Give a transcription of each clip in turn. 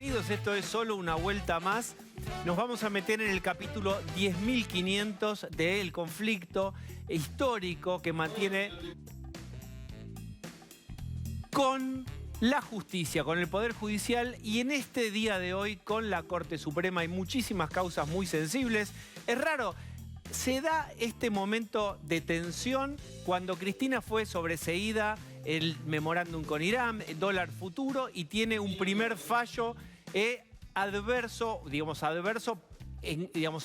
Bienvenidos, esto es solo una vuelta más. Nos vamos a meter en el capítulo 10.500 del conflicto histórico que mantiene con la justicia, con el Poder Judicial y en este día de hoy con la Corte Suprema. Hay muchísimas causas muy sensibles. Es raro, se da este momento de tensión cuando Cristina fue sobreseída el memorándum con Irán, el dólar futuro, y tiene un primer fallo adverso,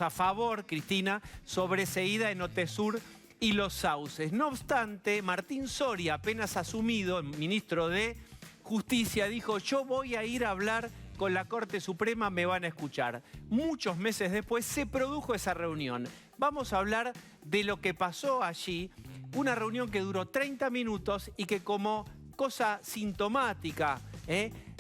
a favor, Cristina, sobreseída en Otesur y Los Sauces. No obstante, Martín Soria, apenas asumido, ministro de Justicia, dijo: yo voy a ir a hablar con la Corte Suprema, me van a escuchar. Muchos meses después se produjo esa reunión. Vamos a hablar de lo que pasó allí, una reunión que duró 30 minutos y que como cosa sintomática,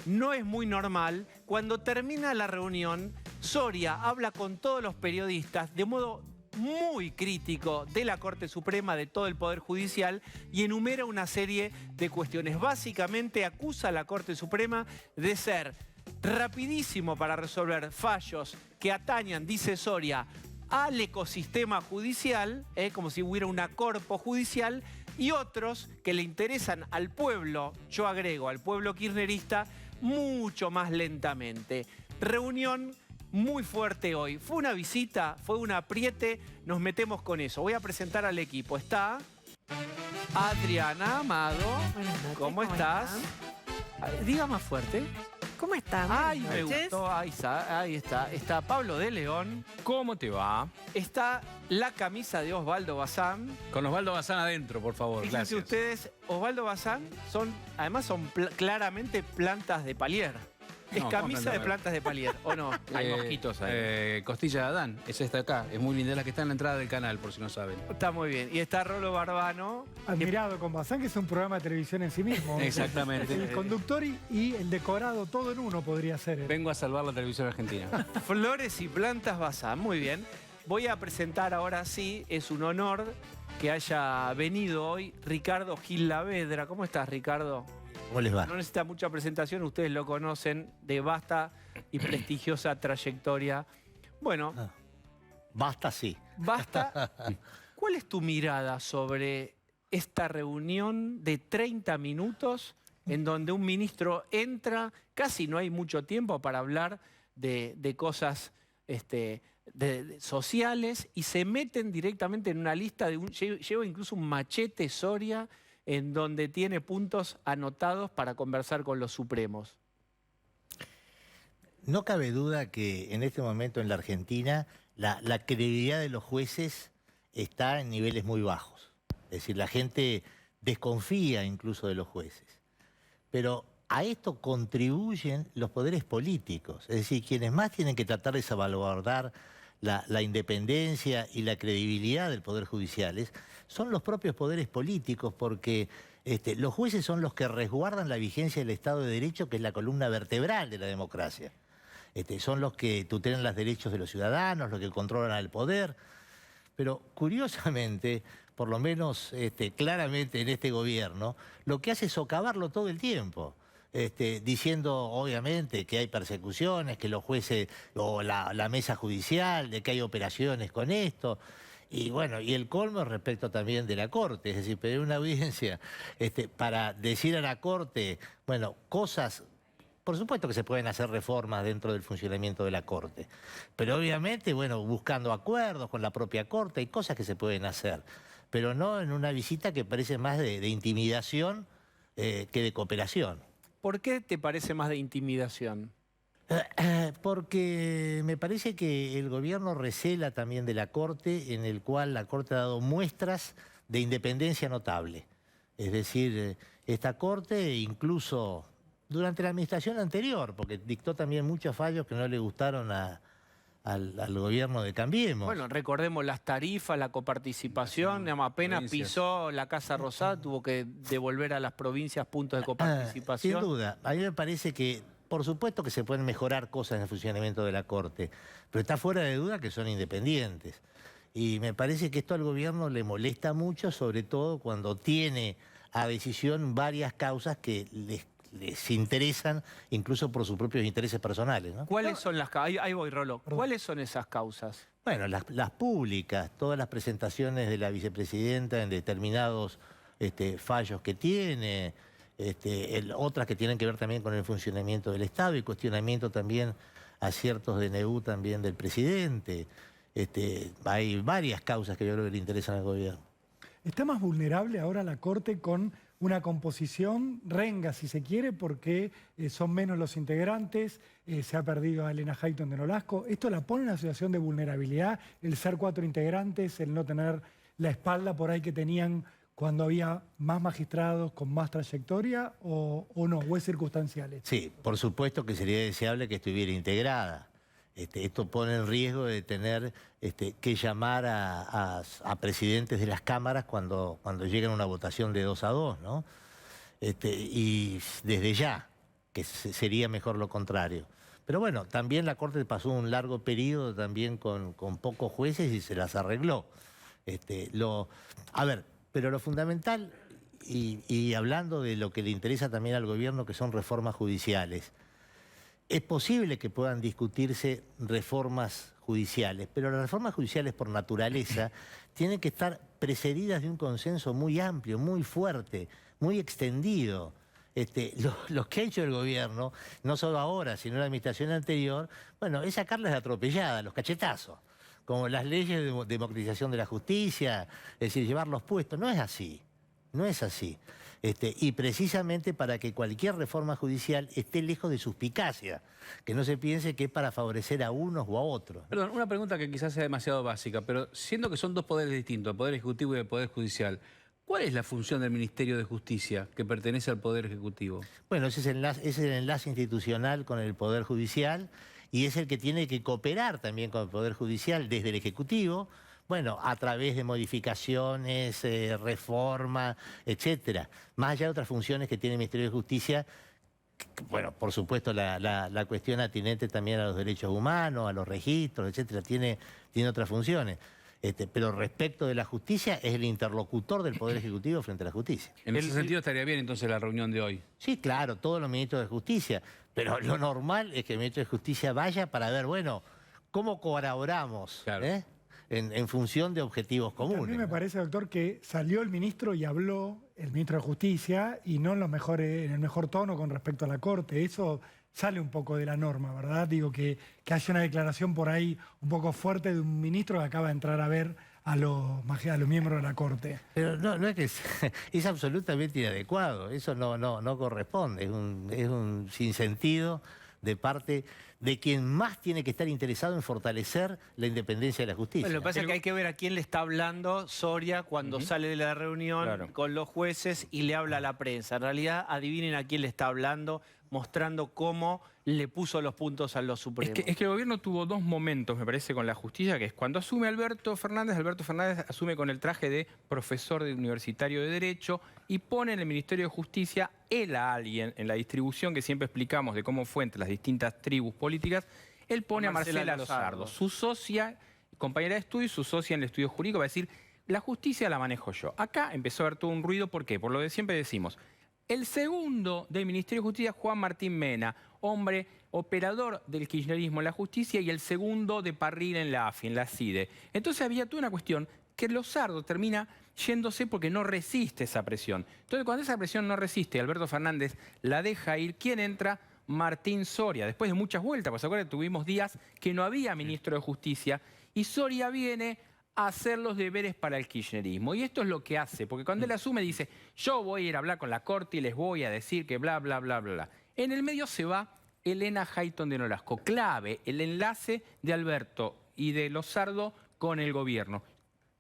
no es muy normal, cuando termina la reunión, Soria habla con todos los periodistas de modo muy crítico de la Corte Suprema, de todo el Poder Judicial, y enumera una serie de cuestiones. Básicamente acusa a la Corte Suprema de ser rapidísimo para resolver fallos que atañan, dice Soria, al ecosistema judicial, como si hubiera una corpo judicial, y otros que le interesan al pueblo, yo agrego, al pueblo kirchnerista, mucho más lentamente. Reunión muy fuerte hoy. Fue una visita, fue un apriete, nos metemos con eso. Voy a presentar al equipo. Está Adriana Amado. Buenas noches. ¿Cómo estás? Diga más fuerte. ¿Cómo están? Ay, me gustó. Ahí está. Está Pablo de León. ¿Cómo te va? Está la camisa de Osvaldo Bazán. Con Osvaldo Bazán adentro, por favor. Fíjense Gracias. ustedes, Osvaldo Bazán además son claramente plantas de palier. Es No, camisa de plantas de palier, ¿o no? Hay mosquitos ahí. Costilla de Adán, es esta de acá. Es muy linda, la que está en la entrada del canal, por si no saben. Está muy bien. Y está Rolo Barbano. Admirado con Bazán, que es un programa de televisión en sí mismo. Exactamente. El conductor y el decorado, todo en uno podría ser. Vengo a salvar la televisión argentina. Flores y plantas Bazán, muy bien. Voy a presentar ahora sí, es un honor que haya venido hoy Ricardo Gil Lavedra. ¿Cómo estás, Ricardo? ¿Cómo les va? No necesita mucha presentación, ustedes lo conocen, de vasta y prestigiosa trayectoria. Bueno, Basta, sí. basta. ¿Cuál es tu mirada sobre esta reunión de 30 minutos en donde un ministro entra, casi no hay mucho tiempo para hablar de cosas sociales, y se meten directamente en una lista lleva incluso un machete Soria en donde tiene puntos anotados para conversar con los supremos? No cabe duda que en este momento en la Argentina la credibilidad de los jueces está en niveles muy bajos. Es decir, la gente desconfía incluso de los jueces. Pero a esto contribuyen los poderes políticos. Es decir, quienes más tienen que tratar de salvaguardar la independencia y la credibilidad del Poder Judicial son los propios poderes políticos, porque los jueces son los que resguardan la vigencia del Estado de Derecho, que es la columna vertebral de la democracia. Son los que tutelan los derechos de los ciudadanos, los que controlan al poder. Pero curiosamente, por lo menos claramente en este gobierno, lo que hace es socavarlo todo el tiempo. Diciendo obviamente que hay persecuciones, que los jueces o la mesa judicial, de que hay operaciones con esto. Y bueno, y el colmo respecto también de la Corte, es decir, pedir una audiencia para decir a la Corte, bueno, cosas. Por supuesto que se pueden hacer reformas dentro del funcionamiento de la Corte, pero obviamente, bueno, buscando acuerdos con la propia Corte, hay cosas que se pueden hacer, pero no en una visita que parece más de intimidación que de cooperación. ¿Por qué te parece más de intimidación? Porque me parece que el gobierno recela también de la Corte, en el cual la Corte ha dado muestras de independencia notable. Es decir, esta Corte incluso durante la administración anterior, porque dictó también muchos fallos que no le gustaron al gobierno de Cambiemos. Bueno, recordemos las tarifas, la coparticipación, apenas provincias. Pisó la Casa Rosada, tuvo que devolver a las provincias puntos de coparticipación. Sin duda, a mí me parece que, por supuesto que se pueden mejorar cosas en el funcionamiento de la Corte, pero está fuera de duda que son independientes. Y me parece que esto al gobierno le molesta mucho, sobre todo cuando tiene a decisión varias causas que les interesan, incluso por sus propios intereses personales, ¿no? ¿Cuáles son las causas? Ahí voy, Rolo. ¿Cuáles son esas causas? Bueno, las públicas, todas las presentaciones de la vicepresidenta en determinados fallos que tiene, otras que tienen que ver también con el funcionamiento del Estado y cuestionamiento también a ciertos DNU también del presidente. Hay varias causas que yo creo que le interesan al gobierno. ¿Está más vulnerable ahora la Corte con una composición renga, si se quiere, porque son menos los integrantes, se ha perdido a Elena Hayton de Nolasco? ¿Esto la pone en una situación de vulnerabilidad, el ser 4 integrantes, el no tener la espalda por ahí que tenían cuando había más magistrados con más trayectoria o no, o es circunstancial? Sí, por supuesto que sería deseable que estuviera integrada. Esto pone en riesgo de tener que llamar a presidentes de las cámaras cuando llegan a una votación de 2-2, ¿no? Y desde ya, que sería mejor lo contrario. Pero bueno, también la Corte pasó un largo periodo también con pocos jueces y se las arregló. A ver, pero lo fundamental, y hablando de lo que le interesa también al gobierno, que son reformas judiciales, es posible que puedan discutirse reformas judiciales, pero las reformas judiciales por naturaleza tienen que estar precedidas de un consenso muy amplio, muy fuerte, muy extendido. Lo que ha hecho el gobierno, no solo ahora, sino en la administración anterior, bueno, es sacarlas de atropellada, los cachetazos, como las leyes de democratización de la justicia, es decir, llevarlos puestos. No es así, no es así. Y precisamente para que cualquier reforma judicial esté lejos de suspicacia, que no se piense que es para favorecer a unos o a otros. Perdón, una pregunta que quizás sea demasiado básica, pero siendo que son dos poderes distintos, el Poder Ejecutivo y el Poder Judicial, ¿cuál es la función del Ministerio de Justicia que pertenece al Poder Ejecutivo? Bueno, ese es el enlace institucional con el Poder Judicial y es el que tiene que cooperar también con el Poder Judicial desde el Ejecutivo, bueno, a través de modificaciones, reforma, etcétera. Más allá de otras funciones que tiene el Ministerio de Justicia, bueno, por supuesto la cuestión atinente también a los derechos humanos, a los registros, etcétera, tiene otras funciones. Pero respecto de la justicia, es el interlocutor del Poder Ejecutivo frente a la justicia. En ese sentido estaría bien entonces la reunión de hoy. Sí, claro, todos los ministros de Justicia, pero lo normal es que el ministro de Justicia vaya para ver, bueno, cómo colaboramos, Claro. En función de objetivos comunes. A mí me ¿no? parece, doctor, que salió el ministro y habló, el ministro de Justicia, y no en el mejor tono con respecto a la Corte. Eso sale un poco de la norma, ¿verdad? Digo, que haya una declaración por ahí un poco fuerte de un ministro que acaba de entrar a ver a los miembros de la Corte. Pero no es que es absolutamente inadecuado, eso no corresponde, es un sinsentido de parte de quien más tiene que estar interesado en fortalecer la independencia de la justicia. Bueno, lo que pasa es que hay que ver a quién le está hablando Soria cuando sale de la reunión con los jueces y le habla a la prensa. En realidad, adivinen a quién le está hablando, mostrando cómo le puso los puntos a los supremos. Es que el gobierno tuvo dos momentos, me parece, con la justicia, que es cuando asume Alberto Fernández asume con el traje de profesor universitario de Derecho y pone en el Ministerio de Justicia él a alguien en la distribución que siempre explicamos de cómo fue entre las distintas tribus políticas, él pone a Marcela Lozardo, su socia, compañera de estudio y su socia en el estudio jurídico, va a decir, la justicia la manejo yo. Acá empezó a haber todo un ruido, ¿por qué? Por lo que siempre decimos. El segundo del Ministerio de Justicia, Juan Martín Mena, hombre operador del kirchnerismo en la justicia y el segundo de Parril en la AFI, en la CIDE. Entonces había toda una cuestión que Lozardo termina yéndose porque no resiste esa presión. Entonces cuando esa presión no resiste, Alberto Fernández la deja ir, ¿quién entra? Martín Soria. Después de muchas vueltas, pues acuérdense, tuvimos días que no había ministro de Justicia y Soria viene a hacer los deberes para el kirchnerismo. Y esto es lo que hace, porque cuando él asume dice, yo voy a ir a hablar con la Corte y les voy a decir que bla, bla, bla, bla, bla. En el medio se va Elena Hayton de Nolasco, clave, el enlace de Alberto y de Lozardo con el gobierno.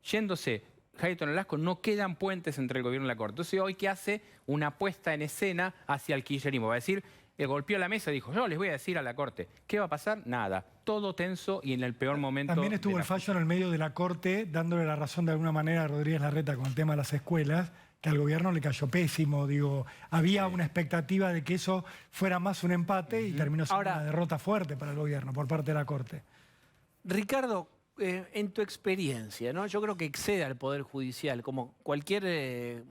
Yéndose Hayton de Nolasco, no quedan puentes entre el gobierno y la Corte. Entonces hoy que hace una puesta en escena hacia el kirchnerismo, va a decir, golpeó la mesa y dijo, yo les voy a decir a la Corte. ¿Qué va a pasar? Nada. Todo tenso y en el peor momento. También estuvo el fallo en el medio de la Corte, dándole la razón de alguna manera a Rodríguez Larreta con el tema de las escuelas, que al gobierno le cayó pésimo. Digo, había una expectativa de que eso fuera más un empate y terminó siendo una derrota fuerte para el gobierno por parte de la Corte. Ricardo, en tu experiencia, ¿no? Yo creo que excede al Poder Judicial, como cualquier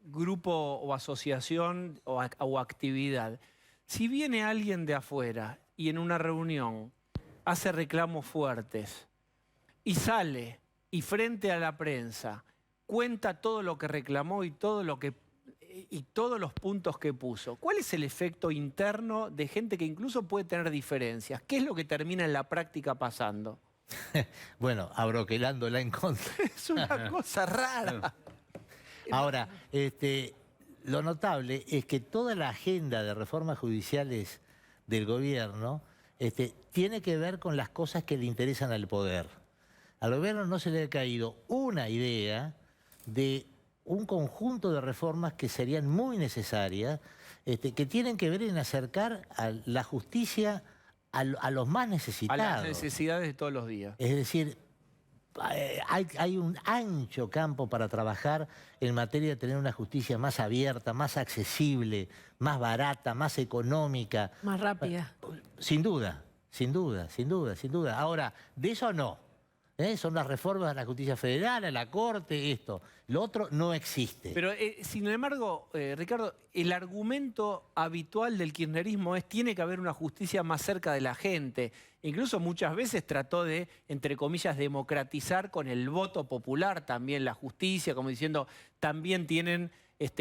grupo o asociación o actividad, si viene alguien de afuera y en una reunión hace reclamos fuertes y sale y frente a la prensa cuenta todo lo que reclamó y todos los puntos que puso, ¿cuál es el efecto interno de gente que incluso puede tener diferencias? ¿Qué es lo que termina en la práctica pasando? Bueno, abroquelándola en contra. Es una cosa rara. Ahora, lo notable es que toda la agenda de reformas judiciales del gobierno tiene que ver con las cosas que le interesan al poder. Al gobierno no se le ha caído una idea de un conjunto de reformas que serían muy necesarias, que tienen que ver en acercar a la justicia a los más necesitados. A las necesidades de todos los días. Es decir, hay un ancho campo para trabajar en materia de tener una justicia más abierta, más accesible, más barata, más económica. Más rápida. Sin duda, sin duda, sin duda, sin duda. Ahora, de eso no. Son las reformas a la justicia federal, a la corte, esto. Lo otro no existe. Pero, sin embargo, Ricardo, el argumento habitual del kirchnerismo es tiene que haber una justicia más cerca de la gente. Incluso muchas veces trató de, entre comillas, democratizar con el voto popular también la justicia, como diciendo, también tienen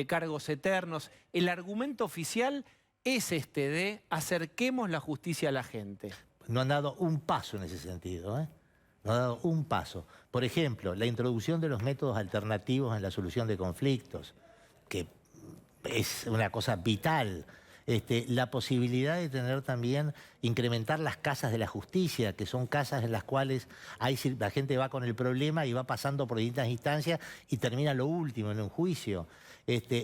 cargos eternos. El argumento oficial es de acerquemos la justicia a la gente. No han dado un paso en ese sentido, ¿eh? No ha dado un paso. Por ejemplo, la introducción de los métodos alternativos en la solución de conflictos, que es una cosa vital. La posibilidad de tener también, incrementar las casas de la justicia, que son casas en las cuales la gente va con el problema y va pasando por distintas instancias y termina lo último en un juicio.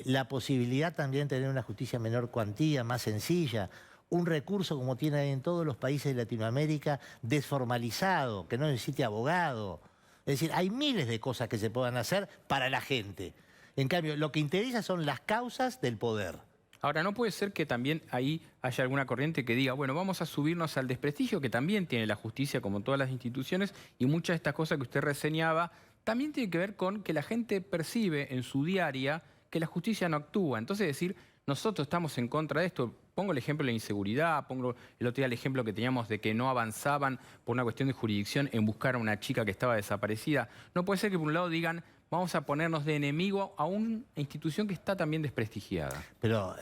La posibilidad también de tener una justicia en menor cuantía, más sencilla. Un recurso como tiene en todos los países de Latinoamérica, desformalizado, que no necesite abogado. Es decir, hay miles de cosas que se puedan hacer para la gente. En cambio, lo que interesa son las causas del poder. Ahora, ¿no puede ser que también ahí haya alguna corriente que diga, bueno, vamos a subirnos al desprestigio que también tiene la justicia, como todas las instituciones, y muchas de estas cosas que usted reseñaba también tienen que ver con que la gente percibe en su diaria que la justicia no actúa? Entonces, decir, nosotros estamos en contra de esto. Pongo el ejemplo de la inseguridad, pongo el otro día el ejemplo que teníamos de que no avanzaban por una cuestión de jurisdicción en buscar a una chica que estaba desaparecida. No puede ser que por un lado digan, vamos a ponernos de enemigo a una institución que está también desprestigiada. Pero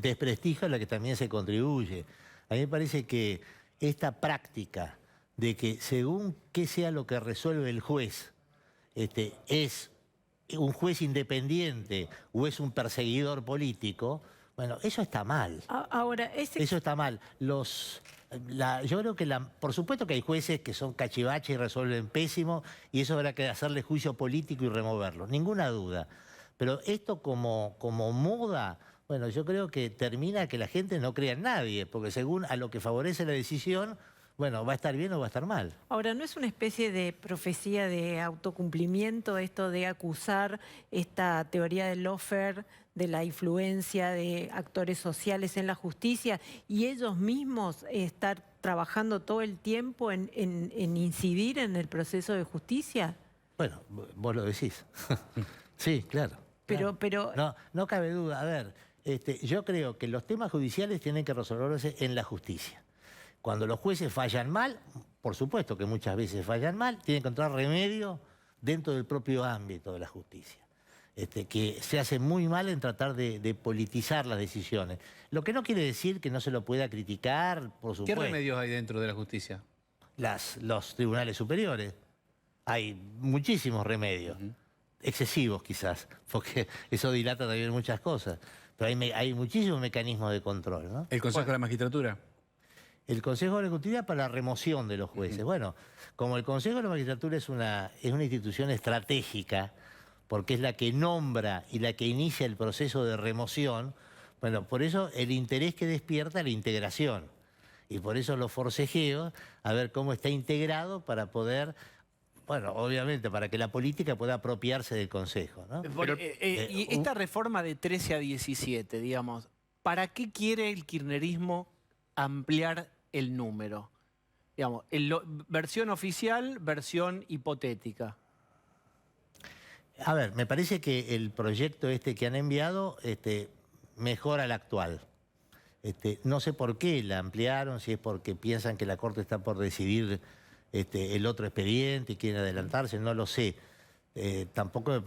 desprestigio es lo que también se contribuye. A mí me parece que esta práctica de que según qué sea lo que resuelve el juez, es un juez independiente o es un perseguidor político, bueno, eso está mal. Ahora, eso está mal. Yo creo que, por supuesto que hay jueces que son cachivaches y resuelven pésimo, y eso habrá que hacerle juicio político y removerlo, ninguna duda. Pero esto como moda, bueno, yo creo que termina que la gente no crea en nadie, porque según a lo que favorece la decisión, bueno, va a estar bien o va a estar mal. Ahora, ¿no es una especie de profecía de autocumplimiento esto de acusar esta teoría del lawfare, de la influencia de actores sociales en la justicia y ellos mismos estar trabajando todo el tiempo en incidir en el proceso de justicia? Bueno, vos lo decís. Sí, claro. Pero no cabe duda. A ver, yo creo que los temas judiciales tienen que resolverse en la justicia. Cuando los jueces fallan mal, por supuesto que muchas veces fallan mal, tienen que encontrar remedio dentro del propio ámbito de la justicia. Que se hace muy mal en tratar de politizar las decisiones. Lo que no quiere decir que no se lo pueda criticar, por supuesto. ¿Qué remedios hay dentro de la justicia? Los tribunales superiores. Hay muchísimos remedios. Excesivos quizás, porque eso dilata también muchas cosas. Pero hay muchísimos mecanismos de control, ¿no? ¿El Consejo de la Magistratura? El Consejo de la Justicia para la remoción de los jueces. Bueno, como el Consejo de la Magistratura es una institución estratégica, porque es la que nombra y la que inicia el proceso de remoción, bueno, por eso el interés que despierta la integración. Y por eso los forcejeos, a ver cómo está integrado para poder, bueno, obviamente, para que la política pueda apropiarse del Consejo, ¿no? Y esta reforma de 13 a 17, digamos, ¿para qué quiere el kirchnerismo ampliar el número? Digamos, versión oficial, versión hipotética. A ver, me parece que el proyecto que han enviado mejora el actual. No sé por qué la ampliaron, si es porque piensan que la Corte está por decidir el otro expediente y quieren adelantarse, no lo sé. Tampoco me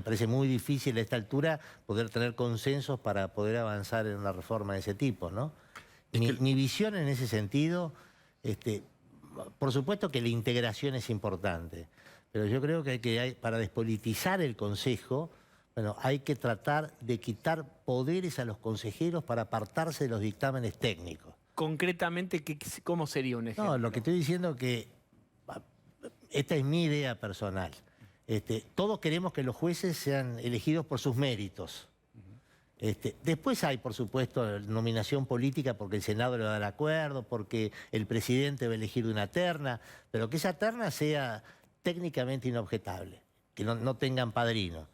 parece muy difícil a esta altura poder tener consensos para poder avanzar en una reforma de ese tipo, ¿no? Mi visión en ese sentido, por supuesto que la integración es importante, pero yo creo que para despolitizar el Consejo, bueno, hay que tratar de quitar poderes a los consejeros para apartarse de los dictámenes técnicos. Concretamente, ¿cómo sería un ejemplo? No, lo que estoy diciendo es que esta es mi idea personal. Todos queremos que los jueces sean elegidos por sus méritos. Después hay, por supuesto, nominación política porque el Senado le da el acuerdo, porque el presidente va a elegir una terna, pero que esa terna sea técnicamente inobjetable, que no tengan padrino.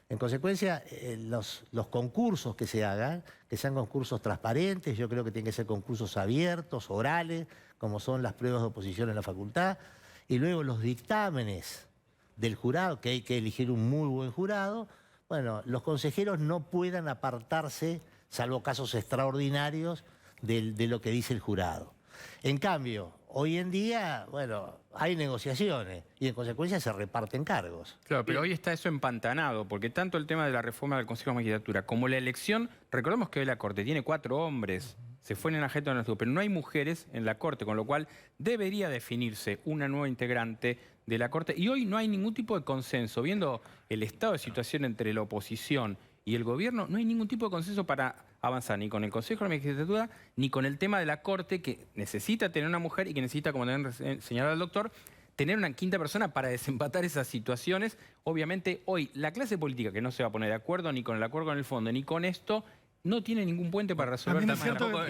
En consecuencia, los concursos que se hagan, que sean concursos transparentes, yo creo que tienen que ser concursos abiertos, orales, como son las pruebas de oposición en la facultad, y luego los dictámenes del jurado, que hay que elegir un muy buen jurado. Bueno, los consejeros no puedan apartarse, salvo casos extraordinarios, de lo que dice el jurado. En cambio, hoy en día, bueno, hay negociaciones y en consecuencia se reparten cargos. Claro, pero hoy está eso empantanado, porque tanto el tema de la reforma del Consejo de Magistratura como la elección, recordemos que hoy la Corte tiene 4 hombres, se fue en el agente, pero no hay mujeres en la Corte, con lo cual debería definirse una nueva integrante de la Corte. Y hoy no hay ningún tipo de consenso. Viendo el estado de situación entre la oposición y el gobierno, no hay ningún tipo de consenso para avanzar ni con el Consejo de Magistratura ni con el tema de la Corte, que necesita tener una mujer y que necesita, como también señalaba el doctor, tener una quinta persona para desempatar esas situaciones. Obviamente hoy la clase política, que no se va a poner de acuerdo ni con el acuerdo con el fondo ni con esto, no tiene ningún puente para resolver.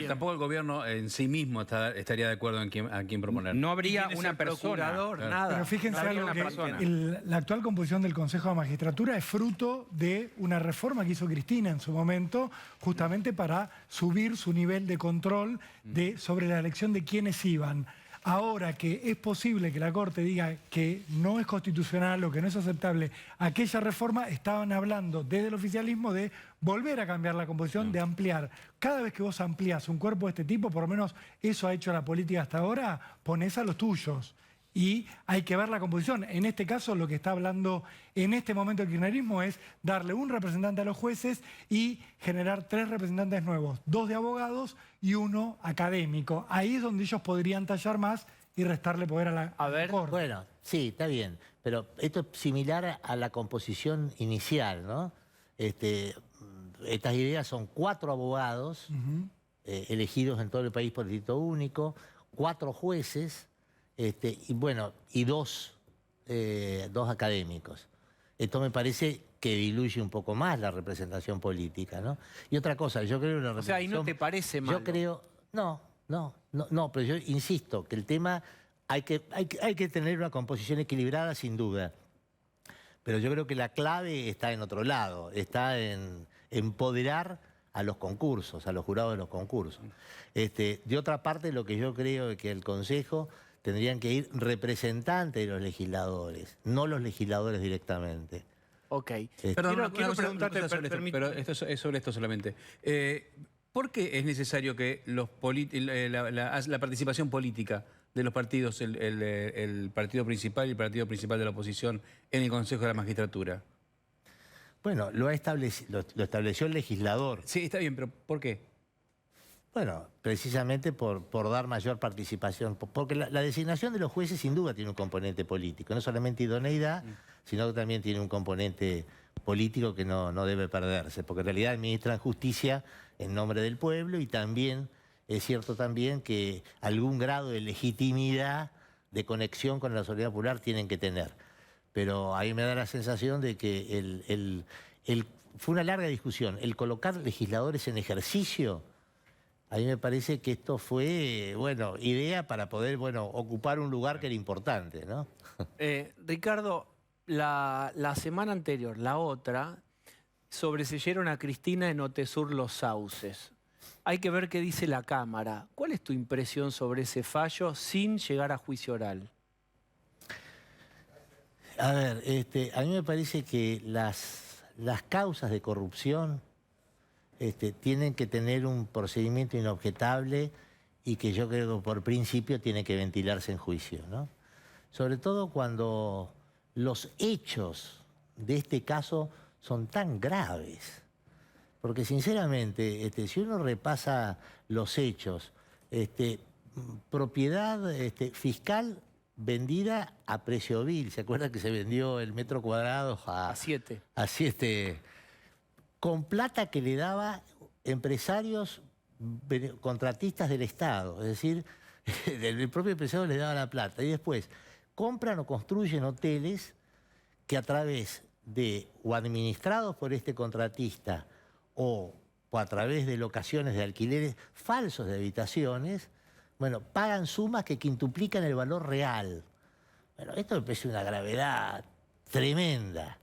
Tampoco el gobierno en sí mismo estaría de acuerdo en quién proponer. No habría una persona. Nada. Pero fíjense No habría algo una persona. la actual composición del Consejo de Magistratura es fruto de una reforma que hizo Cristina en su momento, justamente para subir su nivel de control sobre la elección de quienes iban. Ahora que es posible que la Corte diga que no es constitucional o que no es aceptable aquella reforma, estaban hablando desde el oficialismo de volver a cambiar la composición, de ampliar. Cada vez que vos amplías un cuerpo de este tipo, por lo menos eso ha hecho la política hasta ahora, pones a los tuyos. Y hay que ver la composición. En este caso, lo que está hablando en este momento el kirchnerismo es darle un representante a los jueces y generar 3 representantes nuevos, 2 de abogados y 1 académico. Ahí es donde ellos podrían tallar más y restarle poder a la Corte. Bueno, sí, está bien, pero esto es similar a la composición inicial, ¿no? Estas ideas son 4 abogados elegidos en todo el país por el distrito único, 4 jueces, y 2 académicos. Esto me parece que diluye un poco más la representación política, ¿no? Y otra cosa, yo creo que la representación... O sea, ¿y no te parece malo? Yo creo... No, pero yo insisto que el tema... Hay que tener una composición equilibrada, sin duda. Pero yo creo que la clave está en otro lado, está en empoderar a los concursos, a los jurados de los concursos. De otra parte, lo que yo creo es que el Consejo tendrían que ir representantes de los legisladores, no los legisladores directamente. Ok. Perdón, quiero preguntarte, pero esto es sobre esto solamente. ¿Por qué es necesario que la participación política de los partidos, el partido principal y el partido principal de la oposición en el Consejo de la Magistratura? Bueno, lo estableció el legislador. Sí, está bien, pero ¿por qué? Bueno, precisamente por dar mayor participación, porque la designación de los jueces sin duda tiene un componente político, no solamente idoneidad, sino que también tiene un componente político que no debe perderse, porque en realidad administran justicia en nombre del pueblo y también es cierto también que algún grado de legitimidad, de conexión con la sociedad popular tienen que tener. Pero a mí me da la sensación de que fue una larga discusión. El colocar legisladores en ejercicio, a mí me parece que esto fue, bueno, idea para poder, bueno, ocupar un lugar que era importante, ¿no? Ricardo, la semana anterior, la otra, sobreseyeron a Cristina en Otesur Los Sauces. Hay que ver qué dice la Cámara. ¿Cuál es tu impresión sobre ese fallo sin llegar a juicio oral? A ver, a mí me parece que las causas de corrupción tienen que tener un procedimiento inobjetable y que yo creo que por principio tiene que ventilarse en juicio, ¿no? Sobre todo cuando los hechos de este caso son tan graves. Porque sinceramente, si uno repasa los hechos, propiedad fiscal vendida a precio vil. ¿Se acuerda que se vendió el metro cuadrado A 7. a 7? Con plata que le daba empresarios contratistas del Estado. Es decir, el propio empresario le daba la plata. Y después compran o construyen hoteles que a través de, o administrados por este contratista, o a través de locaciones de alquileres falsos de habitaciones, bueno, pagan sumas que quintuplican el valor real. Bueno, esto me parece una gravedad tremenda.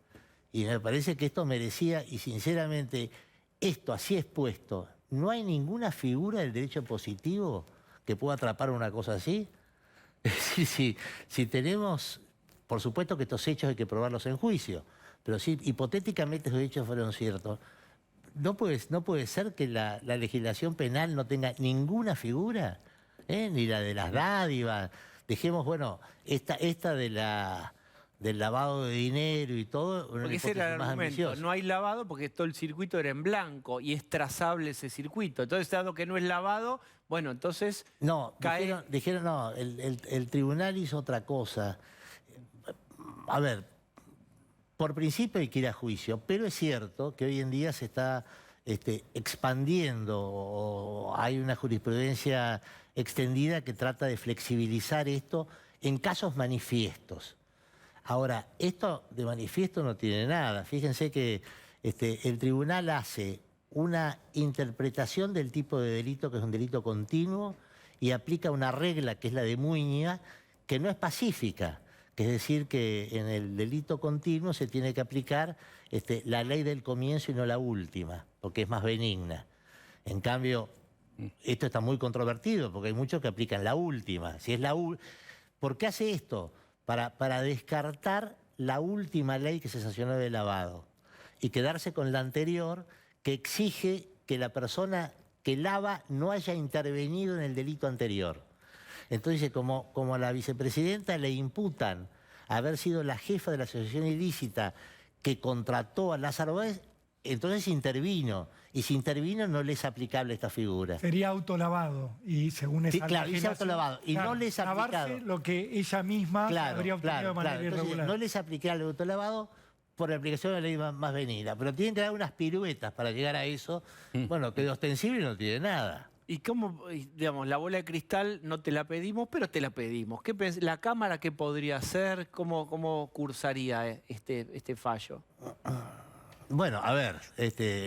Y me parece que esto merecía, y sinceramente, esto así expuesto, ¿no hay ninguna figura del derecho positivo que pueda atrapar una cosa así? Es decir, si tenemos, por supuesto que estos hechos hay que probarlos en juicio, pero si hipotéticamente esos hechos fueron ciertos, no puede ser que la legislación penal no tenga ninguna figura, ni la de las dádivas. Dejemos, bueno, esta del lavado de dinero y todo. Porque ese era el argumento. No hay lavado porque todo el circuito era en blanco y es trazable ese circuito. Entonces, dado que no es lavado, bueno, entonces no, cae... dijeron no, el tribunal hizo otra cosa. A ver, por principio hay que ir a juicio, pero es cierto que hoy en día se está expandiendo, o hay una jurisprudencia extendida que trata de flexibilizar esto en casos manifiestos. Ahora, esto de manifiesto no tiene nada. Fíjense que el tribunal hace una interpretación del tipo de delito, que es un delito continuo, y aplica una regla, que es la de Muña, que no es pacífica. Que es decir, que en el delito continuo se tiene que aplicar la ley del comienzo y no la última, porque es más benigna. En cambio, esto está muy controvertido, porque hay muchos que aplican la última. Si es ¿por qué hace esto? Para descartar la última ley que se sancionó de lavado y quedarse con la anterior, que exige que la persona que lava no haya intervenido en el delito anterior. Entonces, como a la vicepresidenta le imputan haber sido la jefa de la asociación ilícita que contrató a Lázaro Báez, entonces intervino. Y si intervino, no le es aplicable esta figura. Sería autolavado. Y según esa sí, claro, dice autolavado. Y claro, no les ha aplicado lo que ella misma habría obtenido de manera irregular. Entonces, no les aplica el autolavado por la aplicación de la ley más venida. Pero tienen que dar unas piruetas para llegar a eso. Bueno, que de ostensible no tiene nada. ¿Y cómo, digamos, la bola de cristal no te la pedimos, pero te la pedimos? ¿La Cámara qué podría hacer? ¿Cómo cursaría este fallo? Bueno, a ver,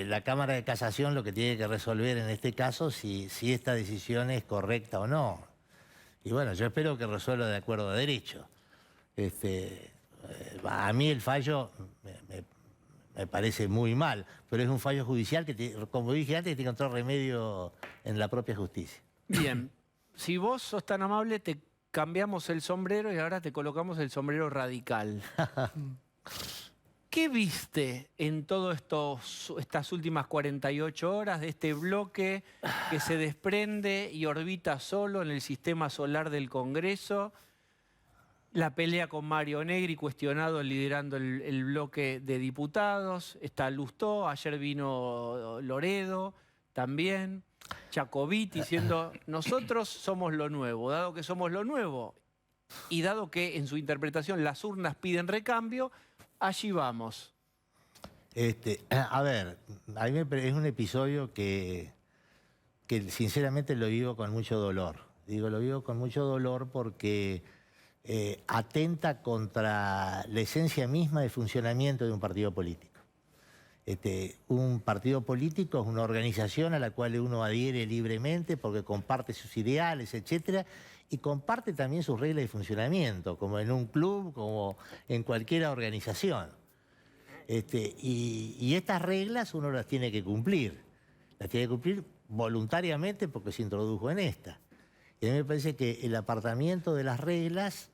la Cámara de Casación lo que tiene que resolver en este caso si esta decisión es correcta o no. Y bueno, yo espero que resuelva de acuerdo a derecho. A mí el fallo me parece muy mal, pero es un fallo judicial que, como dije antes, tiene que encontrar remedio en la propia justicia. Bien, si vos sos tan amable, te cambiamos el sombrero y ahora te colocamos el sombrero radical. ¿Qué viste en todas estas últimas 48 horas de este bloque que se desprende y orbita solo en el sistema solar del Congreso? La pelea con Mario Negri, cuestionado liderando el bloque de diputados. Está Lustó, ayer vino Loredo también. Jacobit diciendo, nosotros somos lo nuevo. Dado que somos lo nuevo y dado que en su interpretación las urnas piden recambio, allí vamos. A ver, a mí es un episodio que sinceramente lo vivo con mucho dolor. Digo, lo vivo con mucho dolor porque atenta contra la esencia misma de funcionamiento de un partido político. Un partido político es una organización a la cual uno adhiere libremente porque comparte sus ideales, etcétera, y comparte también sus reglas de funcionamiento, como en un club, como en cualquier organización. Y estas reglas uno las tiene que cumplir. Las tiene que cumplir voluntariamente porque se introdujo en esta. Y a mí me parece que el apartamiento de las reglas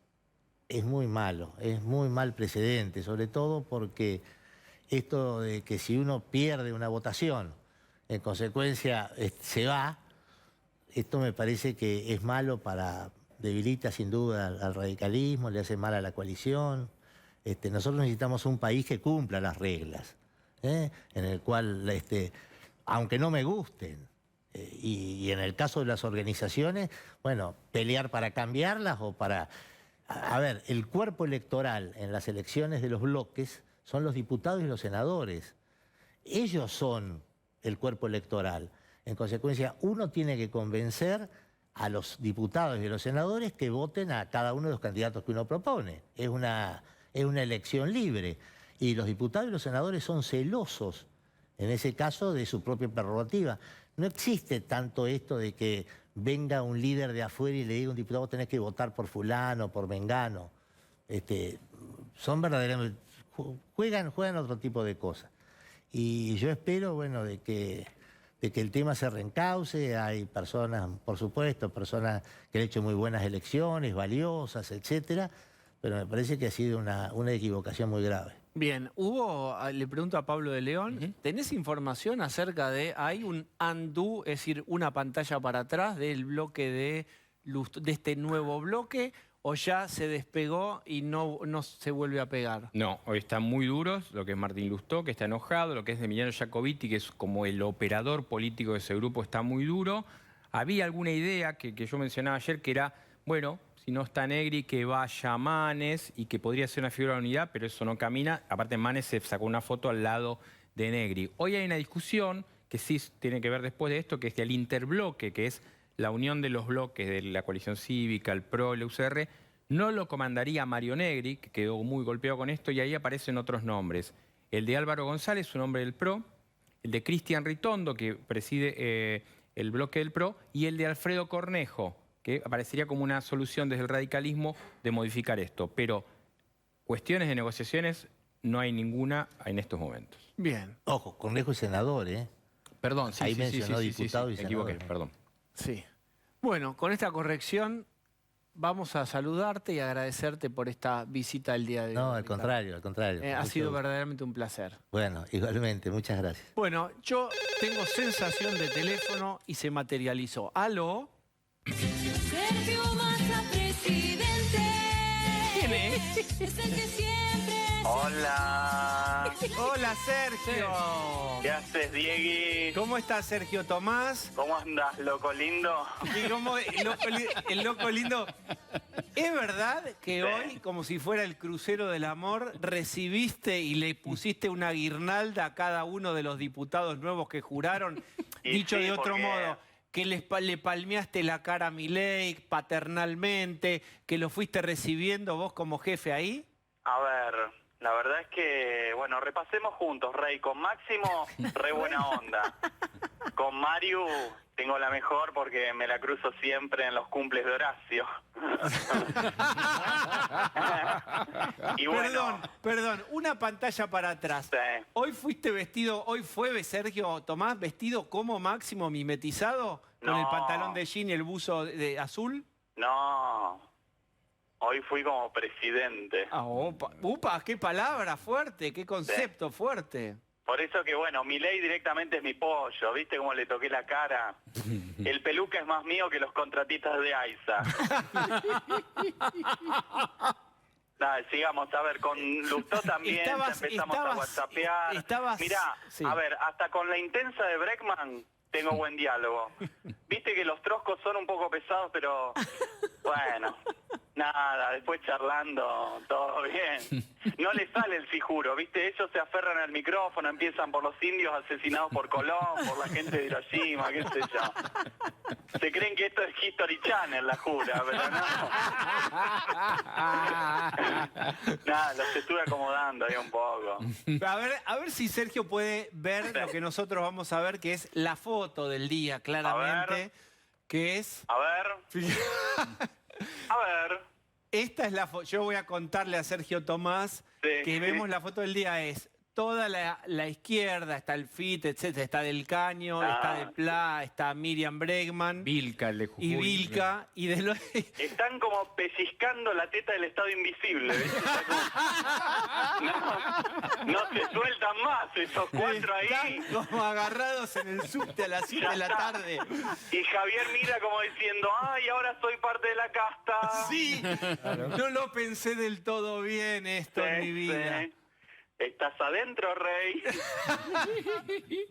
es muy malo, es muy mal precedente, sobre todo porque esto de que si uno pierde una votación, en consecuencia se va, esto me parece que es malo debilita sin duda al radicalismo, le hace mal a la coalición. Nosotros necesitamos un país que cumpla las reglas, en el cual, aunque no me gusten, y en el caso de las organizaciones, bueno, pelear para cambiarlas o para... A ver, el cuerpo electoral en las elecciones de los bloques son los diputados y los senadores. Ellos son el cuerpo electoral. En consecuencia, uno tiene que convencer a los diputados y a los senadores que voten a cada uno de los candidatos que uno propone. Es una elección libre. Y los diputados y los senadores son celosos, en ese caso, de su propia prerrogativa. No existe tanto esto de que venga un líder de afuera y le diga a un diputado, vos tenés que votar por fulano, por mengano. Son verdaderamente... Juegan otro tipo de cosas. Y yo espero, bueno, de que el tema se reencauce. Hay personas, por supuesto, personas que han hecho muy buenas elecciones, valiosas, etcétera, pero me parece que ha sido una equivocación muy grave. Bien, le pregunto a Pablo de León, ¿tenés información acerca hay un undo, es decir, una pantalla para atrás del bloque de este nuevo bloque, o ya se despegó y no se vuelve a pegar? No, hoy están muy duros, lo que es Martín Lustó, que está enojado, lo que es Emiliano Jacobiti, que es como el operador político de ese grupo, está muy duro. Había alguna idea que yo mencionaba ayer, que era, bueno, si no está Negri, que vaya Manes y que podría ser una figura de unidad, pero eso no camina. Aparte, Manes se sacó una foto al lado de Negri. Hoy hay una discusión que sí tiene que ver después de esto, que es el interbloque, que es la unión de los bloques de la coalición cívica, el PRO, el UCR. No lo comandaría Mario Negri, que quedó muy golpeado con esto, y ahí aparecen otros nombres. El de Álvaro González, un hombre del PRO, el de Cristian Ritondo, que preside el bloque del PRO, y el de Alfredo Cornejo, que aparecería como una solución desde el radicalismo de modificar esto. Pero cuestiones de negociaciones no hay ninguna en estos momentos. Bien. Ojo, Cornejo es senador, ¿eh? Perdón, sí, Ahí sí, mencionó sí, diputado y me equivoqué, senador. perdón. Sí. Bueno, con esta corrección vamos a saludarte y agradecerte por esta visita el día de hoy. No, al contrario, al contrario. Ha Mucho sido gusto. verdaderamente un placer. Bueno, igualmente, muchas gracias. Bueno, yo tengo sensación de teléfono y se materializó. ¿Aló? Sergio Massa, presidente. ¿Quién es? Es el que siempre. Hola. Hola, Sergio. ¿Qué haces, Diegui? ¿Cómo estás, Sergio Tomás? ¿Cómo andas, loco lindo? Y como el loco lindo. ¿Es verdad que hoy, como si fuera el crucero del amor, recibiste y le pusiste una guirnalda a cada uno de los diputados nuevos que juraron? Y Dicho sí, de otro porque- modo, que le palmeaste la cara a Milei paternalmente, que lo fuiste recibiendo vos como jefe ahí. A ver, la verdad es que, bueno, repasemos juntos, Rey. Con Máximo, re buena onda. Con Mario tengo la mejor porque me la cruzo siempre en los cumples de Horacio. Y bueno, Perdón, una pantalla para atrás. sí. Hoy fue Sergio Tomás vestido como Máximo mimetizado, con No. el pantalón de jean y el buzo de azul. No, hoy fui como presidente. Ah, upa, qué palabra fuerte, qué concepto fuerte. Por eso que, bueno, Milei directamente es mi pollo, ¿viste cómo le toqué la cara? El peluca es más mío que los contratistas de AISA. Dale, sigamos, a ver, con Lustó también ya empezamos a whatsappear. Mirá, sí. a ver, hasta con la intensa de Breckman tengo buen diálogo. Viste que los troscos son un poco pesados, pero bueno, nada, después charlando, todo bien. No le sale el fijuro, ¿viste? Ellos se aferran al micrófono, empiezan por los indios asesinados por Colón, por la gente de Hiroshima, qué sé yo. Se creen que esto es History Channel, la jura, pero no. Nada, los estuve acomodando ahí un poco. A ver si Sergio puede ver lo que nosotros vamos a ver, que es la foto del día, claramente, que es... A ver, a ver. Esta es la foto. Yo voy a contarle a Sergio Tomás Sí. que vemos la foto del día es toda la izquierda, está el FIT, etcétera, está Del Caño, está De Pla, está Miriam Bregman. Vilca, el de Jujuy. Y Vilca, y de los... Están como pellizcando la teta del Estado invisible, ¿viste? Está como- no se sueltan más esos cuatro ahí. Están como agarrados en el subte a las 7 de la tarde. Y Javier mira como diciendo, ay, ahora soy parte de la casta. Sí, no lo pensé del todo bien esto en mi vida. Sí. ¿Estás adentro, Rey?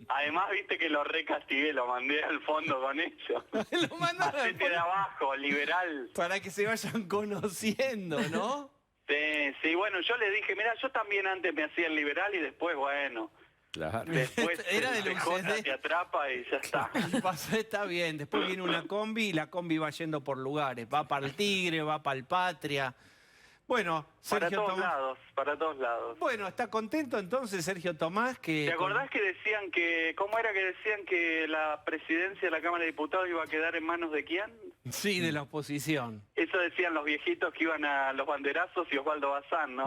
Además, viste que lo recastigué, lo mandé al fondo con eso. Lo mandaron al Hacete de abajo, liberal. para que se vayan conociendo, ¿no? Sí, bueno, yo le dije, mira, yo también antes me hacía el liberal y después, bueno, Claro. después Era de el la CJ UCD. te atrapa y ya está. Pasó, está bien. Después viene una combi y la combi va yendo por lugares. Va para el Tigre, va para el Patria. Bueno, Para Sergio todos Tomás. lados, para todos lados. Bueno, ¿está contento entonces Sergio Tomás? Que ¿Te acordás que decían que, cómo era que decían que la presidencia de la Cámara de Diputados iba a quedar en manos de quién? Sí, de la oposición. Eso decían los viejitos que iban a los banderazos y Osvaldo Bazán, ¿no?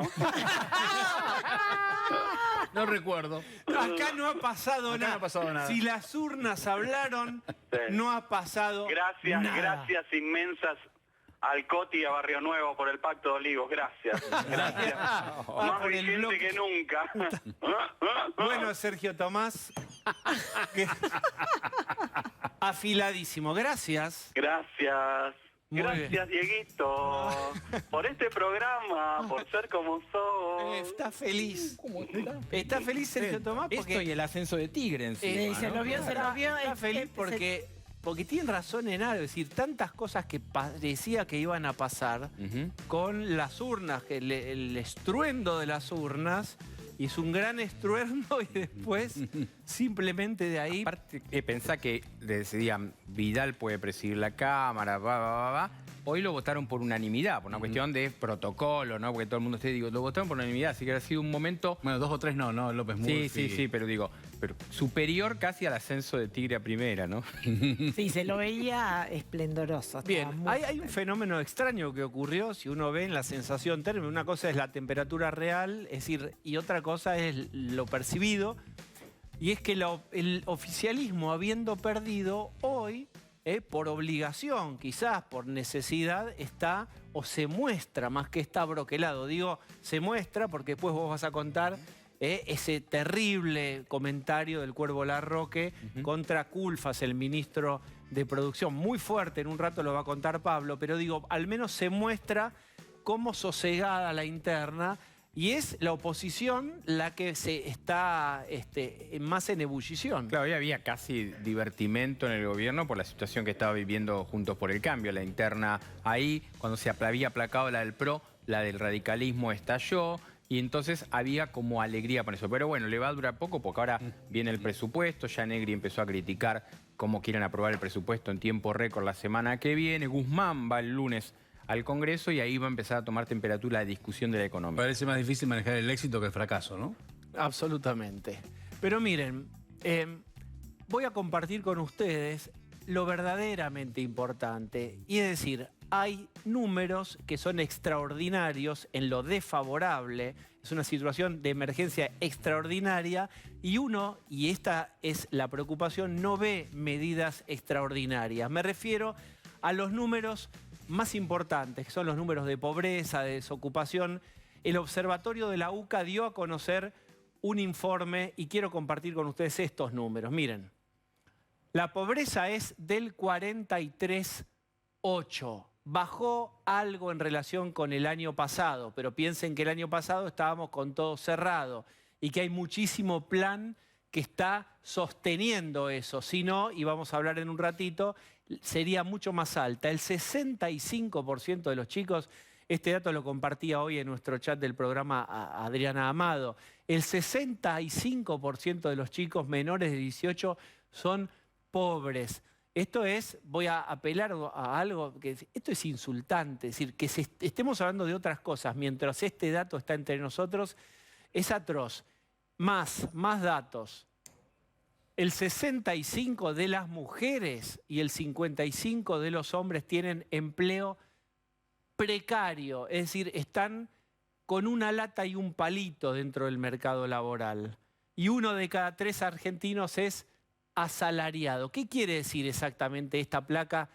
No recuerdo. Acá no ha pasado Acá nada. no ha pasado nada. Si las urnas hablaron, Sí. no ha pasado Gracias, nada. gracias inmensas al Coti y a Barrio Nuevo por el Pacto de Olivos, gracias. Gracias. Más por el vigente bloque. que nunca. Bueno, Sergio Tomás, que- afiladísimo. Gracias. Gracias. Muy Gracias, Dieguito, por este programa, por ser como sos. Está feliz. Está feliz Sergio Tomás Esto porque y el ascenso de Tigre encima, se ¿no? lo vio, se lo vio. está feliz porque tiene razón en algo. Es decir, tantas cosas que parecía que iban a pasar Ujú. con las urnas, que el estruendo de las urnas, y es un gran estruendo y después simplemente de ahí... Aparte, pensá que decían, Vidal puede presidir la Cámara, va. Hoy lo votaron por unanimidad, por una cuestión de protocolo, ¿no? Porque todo el mundo lo votaron por unanimidad, así que ha sido un momento... Bueno, 2 o 3 no, López Murphy. Sí, pero digo, superior casi al ascenso de Tigre a primera, ¿no? Sí, se lo veía esplendoroso. estaba Bien, muy hay un fenómeno extraño que ocurrió, si uno ve en la sensación térmica, una cosa es la temperatura real, es decir, y otra cosa es lo percibido, y es que el oficialismo, habiendo perdido, hoy, por obligación, quizás por necesidad, está o se muestra más que está broquelado. Digo, se muestra porque después vos vas a contar ese terrible comentario del Cuervo Larroque contra Culfas, el ministro de Producción. Muy fuerte, en un rato lo va a contar Pablo, pero digo, al menos se muestra cómo sosegada la interna y es la oposición la que se está más en ebullición. Claro, hoy había casi divertimento en el gobierno por la situación que estaba viviendo Juntos por el Cambio, la interna ahí, cuando se había aplacado la del PRO, la del radicalismo estalló. Y entonces había como alegría por eso. Pero bueno, le va a durar poco porque ahora viene el presupuesto. Ya Negri empezó a criticar cómo quieren aprobar el presupuesto en tiempo récord la semana que viene. Guzmán va el lunes al Congreso y ahí va a empezar a tomar temperatura la discusión de la economía. Parece más difícil manejar el éxito que el fracaso, ¿no? Absolutamente. Pero miren, voy a compartir con ustedes lo verdaderamente importante. Y es decir, hay números que son extraordinarios en lo desfavorable. Es una situación de emergencia extraordinaria y uno, y esta es la preocupación, no ve medidas extraordinarias. Me refiero a los números más importantes, que son los números de pobreza, de desocupación. El Observatorio de la UCA dio a conocer un informe y quiero compartir con ustedes estos números. Miren, la pobreza es del 43,8%. Bajó algo en relación con el año pasado, pero piensen que el año pasado estábamos con todo cerrado y que hay muchísimo plan que está sosteniendo eso. Si no, y vamos a hablar en un ratito, sería mucho más alta. El 65% de los chicos, este dato lo compartía hoy en nuestro chat del programa Adriana Amado, el 65% de los chicos menores de 18 son pobres. Esto es, voy a apelar a algo, que esto es insultante, es decir, que estemos hablando de otras cosas mientras este dato está entre nosotros, es atroz. Más datos. El 65% de las mujeres y el 55% de los hombres tienen empleo precario, es decir, están con una lata y un palito dentro del mercado laboral. Y 1 de cada 3 argentinos es asalariado. ¿Qué quiere decir exactamente esta placa,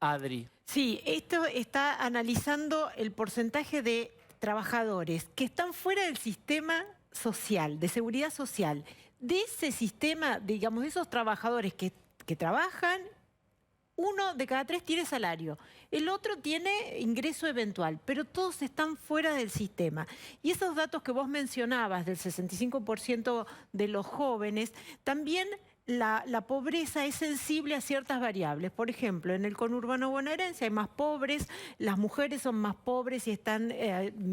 Adri? Sí, esto está analizando el porcentaje de trabajadores que están fuera del sistema social, de seguridad social. De ese sistema, digamos, de esos trabajadores que trabajan, 1 de cada 3 tiene salario, el otro tiene ingreso eventual, pero todos están fuera del sistema. Y esos datos que vos mencionabas, del 65% de los jóvenes, también la pobreza es sensible a ciertas variables. Por ejemplo, en el conurbano bonaerense hay más pobres, las mujeres son más pobres y están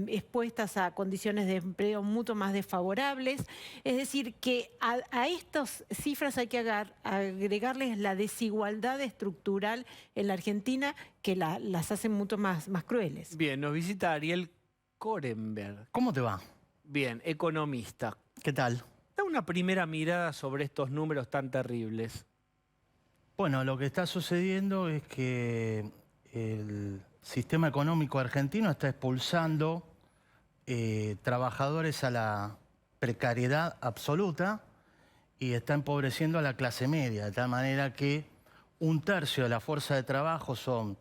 expuestas a condiciones de empleo mucho más desfavorables. Es decir, que a estas cifras hay que agregarles la desigualdad estructural en la Argentina que las hacen mucho más crueles. Bien, nos visita Ariel Korenberg. ¿Cómo te va? Bien, economista. ¿Qué tal? Da una primera mirada sobre estos números tan terribles. Bueno, lo que está sucediendo es que el sistema económico argentino está expulsando trabajadores a la precariedad absoluta y está empobreciendo a la clase media, de tal manera que 1/3 de la fuerza de trabajo son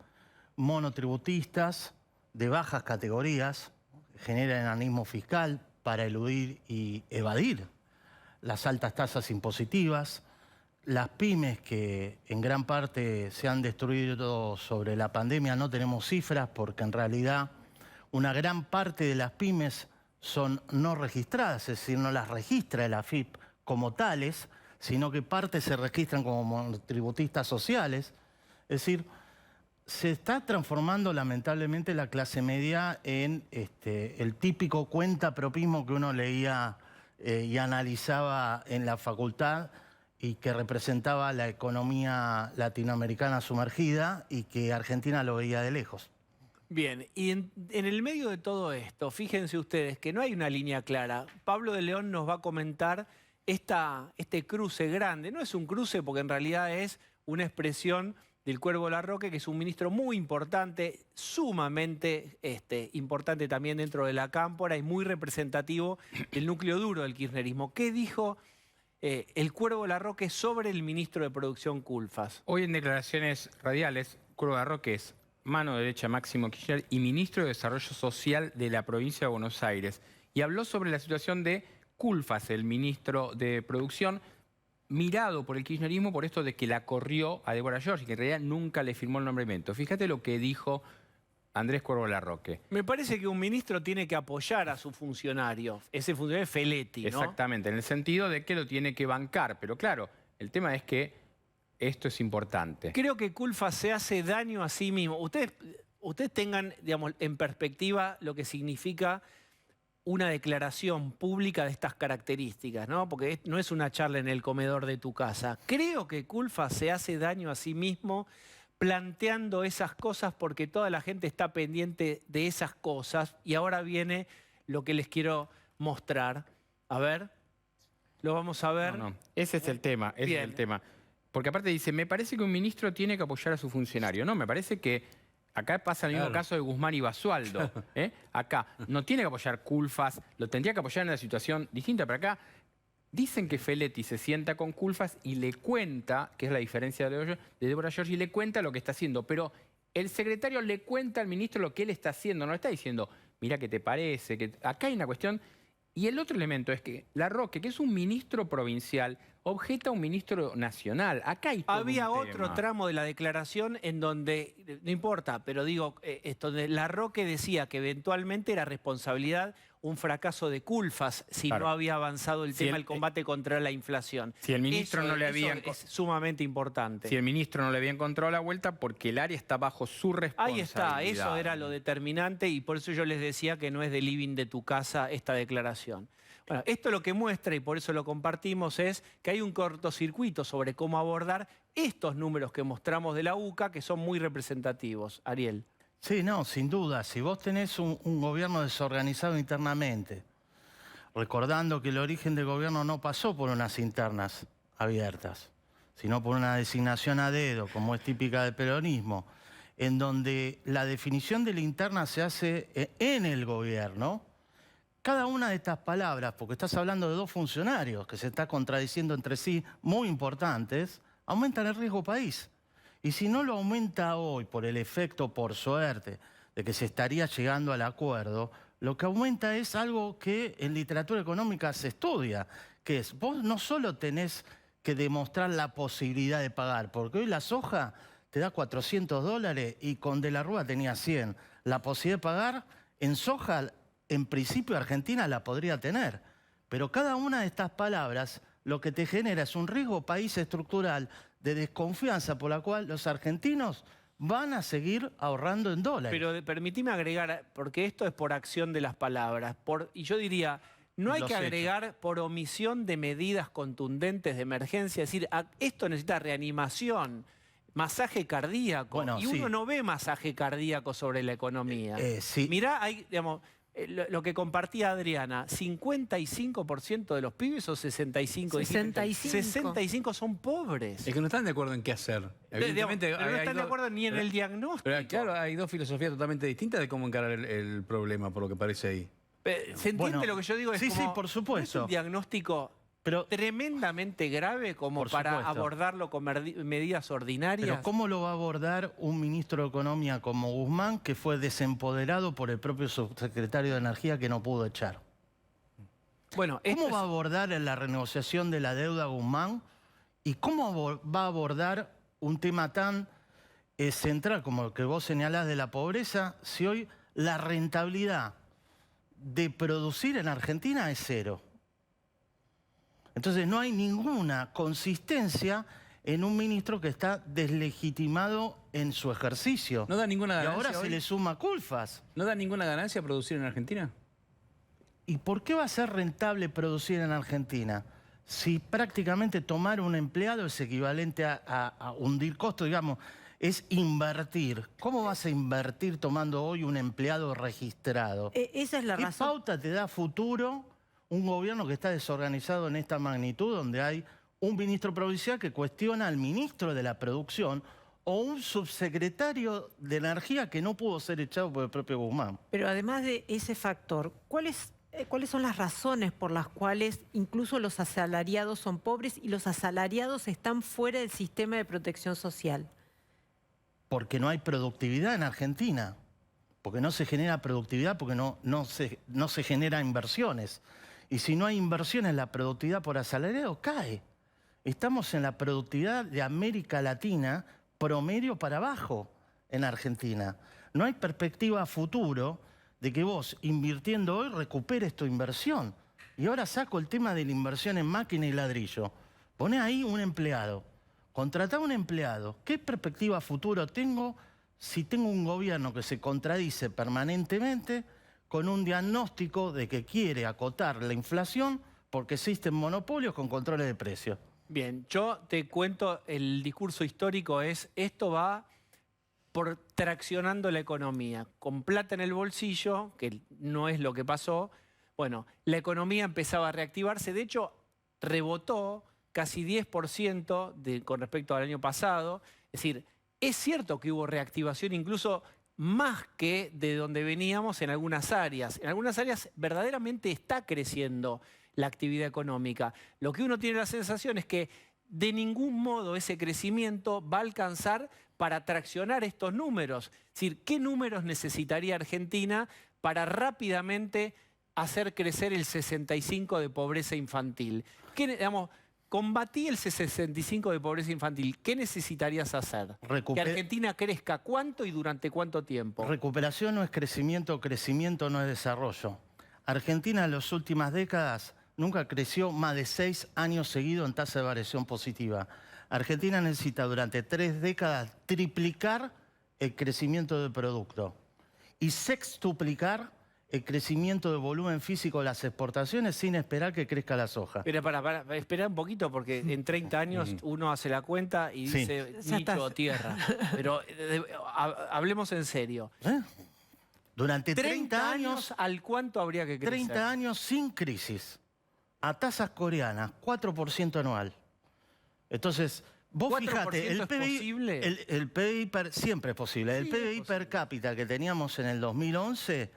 monotributistas de bajas categorías, que generan enanismo fiscal para eludir y evadir las altas tasas impositivas, las pymes que en gran parte se han destruido sobre la pandemia, no tenemos cifras porque en realidad una gran parte de las pymes son no registradas, es decir, no las registra el AFIP como tales, sino que parte se registran como monotributistas sociales. Es decir, se está transformando lamentablemente la clase media en el típico cuentapropismo que uno leía y analizaba en la facultad y que representaba la economía latinoamericana sumergida y que Argentina lo veía de lejos. Bien, y en el medio de todo esto, fíjense ustedes que no hay una línea clara. Pablo de León nos va a comentar este cruce grande. No es un cruce porque en realidad es una expresión del Cuervo Larroque, que es un ministro muy importante, sumamente importante también dentro de la cámpora y muy representativo del núcleo duro del kirchnerismo. ¿Qué dijo el Cuervo Larroque sobre el ministro de Producción Culfas? Hoy en declaraciones radiales, Cuervo Larroque es mano derecha de Máximo Kirchner y ministro de Desarrollo Social de la provincia de Buenos Aires. Y habló sobre la situación de Culfas, el ministro de Producción, mirado por el kirchnerismo por esto de que la corrió a Débora Giorgi, que en realidad nunca le firmó el nombramiento. Fíjate lo que dijo Andrés Cuervo Larroque. Me parece que un ministro tiene que apoyar a su funcionario. Ese funcionario es Feletti, ¿no? Exactamente, en el sentido de que lo tiene que bancar. Pero claro, el tema es que esto es importante. Creo que Culfas se hace daño a sí mismo. Ustedes tengan, digamos, en perspectiva lo que significa una declaración pública de estas características, ¿no? Porque no es una charla en el comedor de tu casa. Creo que Culfas se hace daño a sí mismo planteando esas cosas porque toda la gente está pendiente de esas cosas y ahora viene lo que les quiero mostrar. A ver, lo vamos a ver. No, ese es el tema, ese es el tema. Porque aparte dice, me parece que un ministro tiene que apoyar a su funcionario. No, me parece que acá pasa el mismo caso de Guzmán y Basualdo. Acá no tiene que apoyar Culfas, lo tendría que apoyar en una situación distinta, pero acá dicen que Feletti se sienta con Culfas y le cuenta, que es la diferencia de Débora Giorgi, le cuenta lo que está haciendo, pero el secretario le cuenta al ministro lo que él está haciendo, no le está diciendo, mira qué te parece, que acá hay una cuestión. Y el otro elemento es que Larroque, que es un ministro provincial, objeta a un ministro nacional. Acá hay todo Había un otro tema. tramo de la declaración en donde, no importa, pero digo, donde Larroque decía que eventualmente era responsabilidad un fracaso de Culfas si Claro. no había avanzado el tema del combate contra la inflación. Si el ministro no le había es sumamente importante. Si el ministro no le había encontrado la vuelta, porque el área está bajo su Ahí responsabilidad. está, eso era lo determinante y por eso yo les decía que no es de living de tu casa esta declaración. Bueno, esto lo que muestra, y por eso lo compartimos, es que hay un cortocircuito sobre cómo abordar estos números que mostramos de la UCA, que son muy representativos. Ariel. Sí, no, sin duda. Si vos tenés un gobierno desorganizado internamente, recordando que el origen del gobierno no pasó por unas internas abiertas, sino por una designación a dedo, como es típica del peronismo, en donde la definición de la interna se hace en el gobierno cada una de estas palabras, porque estás hablando de dos funcionarios que se están contradiciendo entre sí, muy importantes, aumentan el riesgo país. Y si no lo aumenta hoy por el efecto, por suerte, de que se estaría llegando al acuerdo, lo que aumenta es algo que en literatura económica se estudia, que es, vos no solo tenés que demostrar la posibilidad de pagar, porque hoy la soja te da $400 y con De la Rúa tenía 100. La posibilidad de pagar en soja, en principio Argentina la podría tener, pero cada una de estas palabras lo que te genera es un riesgo país estructural de desconfianza por la cual los argentinos van a seguir ahorrando en dólares. Pero permitime agregar, porque esto es por acción de las palabras, y yo diría, no hay Los que hechos. agregar por omisión de medidas contundentes de emergencia, es decir, esto necesita reanimación, masaje cardíaco, Bueno, y sí. uno no ve masaje cardíaco sobre la economía. Sí. Mirá, hay, digamos, lo que compartía Adriana, 55% de los pibes o 65%. 65. 65 son pobres. Es que no están de acuerdo en qué hacer. Pero Evidentemente, no están de acuerdo ni en el diagnóstico. Pero claro, hay dos filosofías totalmente distintas de cómo encarar el problema, por lo que parece ahí. ¿Se entiende Bueno, lo que yo digo? Es sí, como, sí, por supuesto. ¿no es un diagnóstico Pero, tremendamente grave como Por para supuesto. abordarlo con medidas ordinarias? pero ¿cómo lo va a abordar un ministro de Economía como Guzmán, que fue desempoderado por el propio subsecretario de Energía que no pudo echar? Bueno, esto ¿Cómo es- va a abordar en la renegociación de la deuda Guzmán? ¿Y cómo va a abordar un tema tan central como el que vos señalás de la pobreza, si hoy la rentabilidad de producir en Argentina es cero? Entonces no hay ninguna consistencia en un ministro que está deslegitimado en su ejercicio. ¿No da ninguna Y ganancia ahora se hoy? le suma culpas. ¿No da ninguna ganancia producir en Argentina? ¿Y por qué va a ser rentable producir en Argentina? Si prácticamente tomar un empleado es equivalente a hundir costos, digamos, es invertir. ¿Cómo vas a invertir tomando hoy un empleado registrado? Esa es la ¿Qué razón. pauta te da a futuro un gobierno que está desorganizado en esta magnitud, donde hay un ministro provincial que cuestiona al ministro de la producción o un subsecretario de Energía que no pudo ser echado por el propio Guzmán? Pero además de ese factor, ¿cuáles son las razones por las cuales incluso los asalariados son pobres y los asalariados están fuera del sistema de protección social? Porque no hay productividad en Argentina, porque no se genera productividad, porque no se genera inversiones. Y si no hay inversiones, la productividad por asalariado cae. Estamos en la productividad de América Latina promedio para abajo en Argentina. No hay perspectiva a futuro de que vos, invirtiendo hoy, recuperes tu inversión. Y ahora saco el tema de la inversión en máquina y ladrillo. Poné ahí un empleado. Contratá un empleado. ¿Qué perspectiva a futuro tengo si tengo un gobierno que se contradice permanentemente con un diagnóstico de que quiere acotar la inflación porque existen monopolios con controles de precios? Bien, yo te cuento, el discurso histórico es, esto va por traccionando la economía, con plata en el bolsillo, que no es lo que pasó. Bueno, la economía empezaba a reactivarse, de hecho rebotó casi 10% con respecto al año pasado. Es decir, es cierto que hubo reactivación incluso más que de donde veníamos en algunas áreas. En algunas áreas verdaderamente está creciendo la actividad económica. Lo que uno tiene la sensación es que de ningún modo ese crecimiento va a alcanzar para traccionar estos números. Es decir, ¿qué números necesitaría Argentina para rápidamente hacer crecer el 65 de pobreza infantil? Digamos, combatí el 65 de pobreza infantil. ¿Qué necesitarías hacer? Que Argentina crezca ¿cuánto y durante cuánto tiempo? Recuperación no es crecimiento, crecimiento no es desarrollo. Argentina en las últimas décadas nunca creció más de 6 años seguidos en tasa de variación positiva. Argentina necesita durante 3 décadas triplicar el crecimiento del producto y sextuplicar el crecimiento de volumen físico de las exportaciones sin esperar que crezca la soja. Pero espera un poquito porque en 30 años uno hace la cuenta y Sí. dice Ya nicho está. o tierra. Pero hablemos en serio. ¿Eh? Durante 30 años, ¿al cuánto habría que crecer? 30 años sin crisis, a tasas coreanas, 4% anual. Entonces, vos 4% fijate, el es PBI, posible. el PBI siempre es posible. El Sí, PBI es per cápita que teníamos en el 2011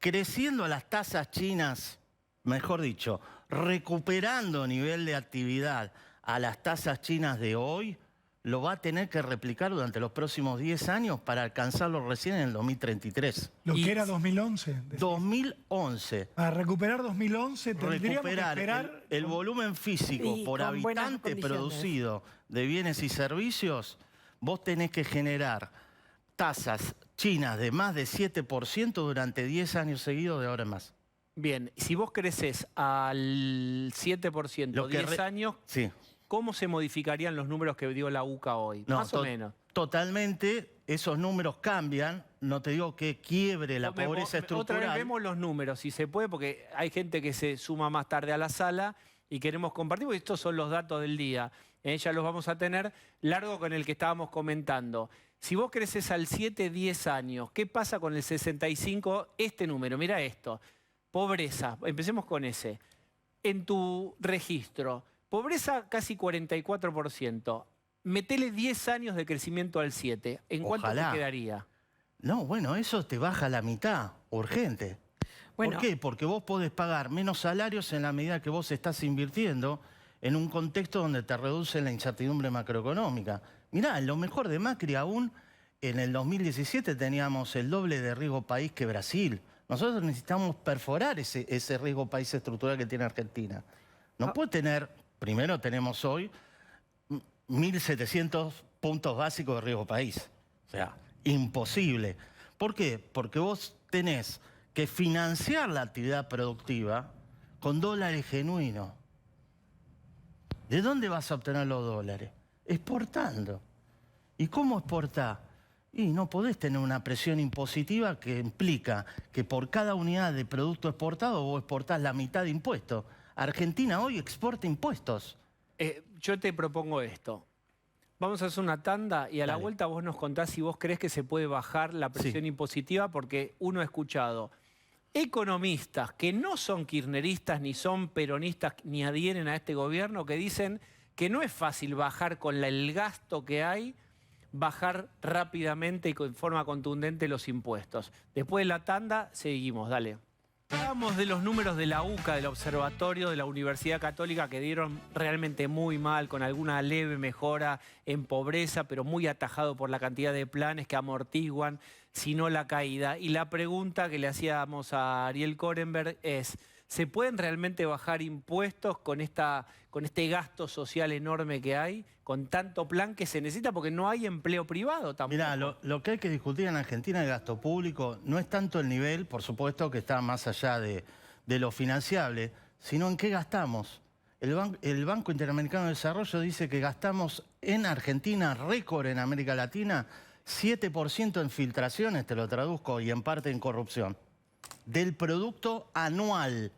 creciendo las tasas chinas, mejor dicho, recuperando nivel de actividad a las tasas chinas de hoy, lo va a tener que replicar durante los próximos 10 años para alcanzarlo recién en el 2033. Lo que era 2011. 2011. Para recuperar 2011 tendríamos que esperar... el volumen físico Y por con buenas habitante condiciones. producido de bienes y servicios, vos tenés que generar tasas chinas de más de 7% durante 10 años seguidos de ahora en más. Bien, si vos creces al 7%, Lo que 10 años, Sí. ¿cómo se modificarían los números que dio la UCA hoy? No, Más o menos. Totalmente, esos números cambian. No te digo que quiebre la Otra pobreza vez estructural. vemos los números, si se puede, porque hay gente que se suma más tarde a la sala y queremos compartir, porque estos son los datos del día. Ya los vamos a tener largo con el que estábamos comentando. Si vos creces al 7, 10 años, ¿qué pasa con el 65? Este número, mira esto. Pobreza, empecemos con ese. En tu registro, pobreza casi 44%. Metele 10 años de crecimiento al 7. ¿En cuánto Ojalá. te quedaría? No, bueno, eso te baja la mitad, urgente. Bueno. ¿Por qué? Porque vos podés pagar menos salarios en la medida que vos estás invirtiendo en un contexto donde te reduce la incertidumbre macroeconómica. Mirá, en lo mejor de Macri aún, en el 2017 teníamos el doble de riesgo país que Brasil. Nosotros necesitamos perforar ese riesgo país estructural que tiene Argentina. No puede tener, primero tenemos hoy 1.700 puntos básicos de riesgo país. O sea, imposible. ¿Por qué? Porque vos tenés que financiar la actividad productiva con dólares genuinos. ¿De dónde vas a obtener los dólares? Exportando. ¿Y cómo exportás? Y no podés tener una presión impositiva que implica que por cada unidad de producto exportado vos exportás la mitad de impuestos. Argentina hoy exporta impuestos. Yo te propongo esto. Vamos a hacer una tanda y a la Dale. vuelta vos nos contás si vos crees que se puede bajar la presión impositiva, porque uno ha escuchado economistas que no son kirchneristas, ni son peronistas, ni adhieren a este gobierno, que dicen que no es fácil bajar con el gasto que hay, bajar rápidamente y con forma contundente los impuestos. Después de la tanda, seguimos, dale. Hablábamos de los números de la UCA, del observatorio de la Universidad Católica, que dieron realmente muy mal, con alguna leve mejora en pobreza, pero muy atajado por la cantidad de planes que amortiguan, si no la caída. Y la pregunta que le hacíamos a Ariel Korenberg es, ¿se pueden realmente bajar impuestos con este gasto social enorme que hay, con tanto plan que se necesita? Porque no hay empleo privado tampoco. Mirá, lo que hay que discutir en Argentina de gasto público no es tanto el nivel, por supuesto que está más allá de lo financiable, sino en qué gastamos. El Banco Interamericano de Desarrollo dice que gastamos en Argentina, récord en América Latina, 7% en filtraciones, te lo traduzco, y en parte en corrupción, del producto anual.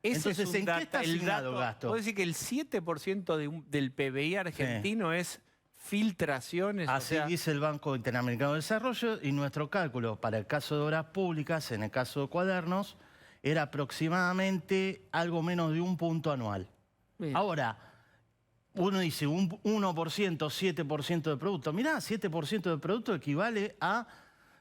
Ese Entonces, es un ¿en qué está asignado el gasto? ¿Puedo decir que el 7% del PBI argentino es filtraciones? O Así sea, dice el Banco Interamericano de Desarrollo, y nuestro cálculo para el caso de obras públicas, en el caso de cuadernos, era aproximadamente algo menos de 1 punto anual. bien. Ahora, uno dice un 1%, 7% de producto. Mirá, 7% de producto equivale a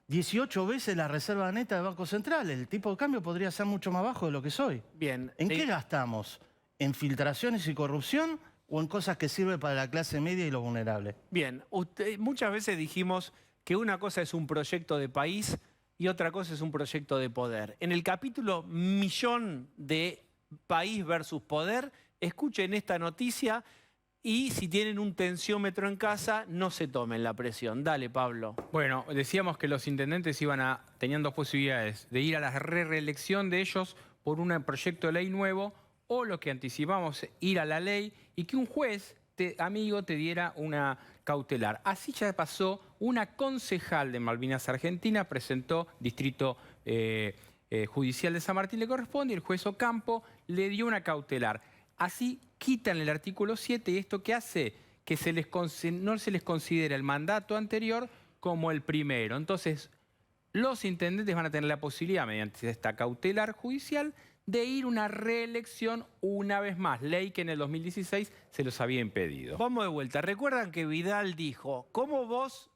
18 veces la reserva neta del Banco Central. El tipo de cambio podría ser mucho más bajo de lo que soy. Bien. ¿En qué gastamos? ¿En filtraciones y corrupción o en cosas que sirven para la clase media y los vulnerables? Bien, muchas veces dijimos que una cosa es un proyecto de país y otra cosa es un proyecto de poder. En el capítulo millón de país versus poder, escuchen esta noticia y si tienen un tensiómetro en casa, no se tomen la presión. Dale, Pablo. Bueno, decíamos que los intendentes tenían dos posibilidades, de ir a la reelección de ellos por un proyecto de ley nuevo, o lo que anticipamos, ir a la ley y que un juez, amigo, te diera una cautelar. Así ya pasó, una concejal de Malvinas Argentina presentó distrito judicial de San Martín le corresponde, y el juez Ocampo le dio una cautelar. Así quitan el artículo 7 y esto que hace que no se les considera el mandato anterior como el primero. Entonces, los intendentes van a tener la posibilidad, mediante esta cautelar judicial, de ir a una reelección una vez más, ley que en el 2016 se los había impedido. Vamos de vuelta. Recuerdan que Vidal dijo, ¿cómo vos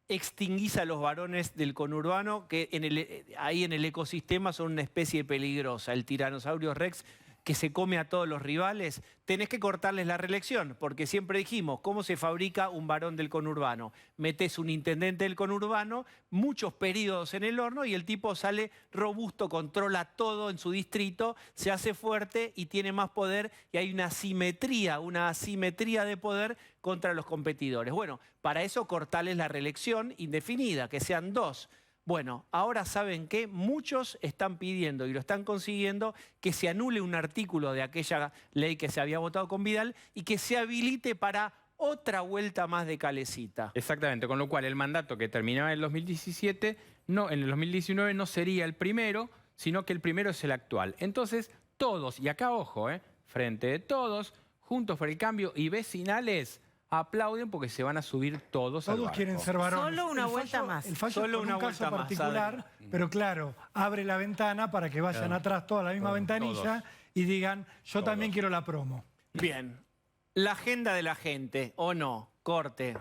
extinguís a los varones del conurbano, que ahí en el ecosistema son una especie peligrosa. El tiranosaurio Rex, que se come a todos los rivales, tenés que cortarles la reelección, porque siempre dijimos, ¿cómo se fabrica un varón del conurbano? Metés un intendente del conurbano, muchos periodos en el horno y el tipo sale robusto, controla todo en su distrito, se hace fuerte y tiene más poder y hay una asimetría de poder contra los competidores. Bueno, para eso cortarles la reelección indefinida, que sean 2. Bueno, ahora ¿saben qué? Muchos están pidiendo y lo están consiguiendo que se anule un artículo de aquella ley que se había votado con Vidal y que se habilite para otra vuelta más de Calecita. Exactamente, con lo cual el mandato que terminaba en el 2017, en el 2019 no sería el primero, sino que el primero es el actual. Entonces, todos, y acá ojo, Frente de Todos, Juntos por el Cambio y vecinales aplauden porque se van a subir todos al barco. Todos quieren ser varones. Solo una vuelta más. El fallo Solo es una un caso vuelta más, particular, pero claro, abre la ventana para que vayan atrás toda la misma ventanilla y digan, yo también quiero la promo. Bien, la agenda de la gente, ¿o no? Corte.